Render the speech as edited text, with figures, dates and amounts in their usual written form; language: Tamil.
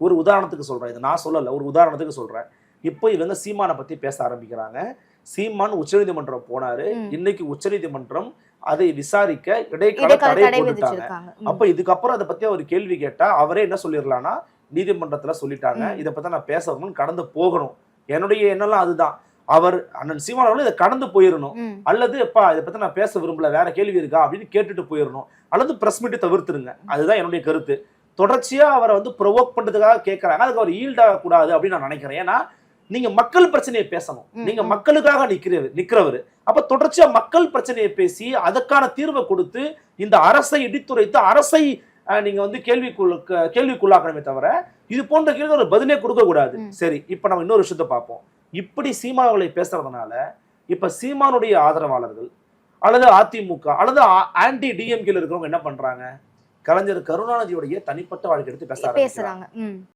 ஒரு உதாரணத்துக்கு சொல்றேன், இது நான் சொல்லல, ஒரு உதாரணத்துக்கு சொல்றேன். இப்போ இவங்க சீமானை பத்தி பேச ஆரம்பிக்கிறாங்க. சீமான் உச்சநீதிமன்றம் போனாரு. இன்னைக்கு உச்சநீதிமன்றம் அதை விசாரிக்க இடைக்கால தடை போட்டுட்டாங்க. அப்ப இதுக்கப்புறம் அதை பத்தி அவர் கேள்வி கேட்டா அவரே என்ன சொல்லிடலாம்னா, நீதிமன்றத்துல சொல்லிட்டாங்க, இதை பத்தி நான் பேச வரணும்னு கடந்து போகணும். என்னுடைய எண்ணம்லாம் அதுதான். அவர் அண்ணன் சீமான் அவர்கள் இதை கடந்து போயிடணும், அல்லது எப்பா இதை பத்தி நான் பேச விரும்பல, வேற கேள்வி இருக்கா அப்படின்னு கேட்டுட்டு போயிடணும், அல்லது பிரஸ் மீட்டை தவிர்த்துருங்க. அதுதான் என்னுடைய கருத்து. தொடர்ச்சியா அவரை வந்து ப்ரொவோக் பண்றதுக்காக கேட்கறாங்க, அதுக்கு அவர் ஈல்ட் ஆகக்கூடாது அப்படின்னு நான் நினைக்கிறேன். ஏன்னா நீங்க மக்கள் பிரச்சனையை பேசணும், நீங்க மக்களுக்காக நிக்கிறவர். அப்ப தொடர்ச்சியா மக்கள் பிரச்சனையை பேசி அதற்கான தீர்வை கொடுத்து இந்த அரசை இடித்துரைத்து அரசை நீங்க வந்து கேள்விக்குள்ளாக்கணுமே தவிர இது போன்ற கேள்வி ஒரு பதிலே கொடுக்க கூடாது. சரி, இப்ப நம்ம இன்னொரு விஷயத்தை பார்ப்போம். இப்படி சீமானவர்களை பேசுறதுனால இப்ப சீமானுடைய ஆதரவாளர்கள் அல்லது அதிமுக அல்லது ஆன்டி டிஎம்கேல இருக்கிறவங்க என்ன பண்றாங்க, கலைஞர் கருணாநிதியுடைய தனிப்பட்ட வாழ்க்கை எடுத்து பேச ஆரம்பிக்கிறாங்க.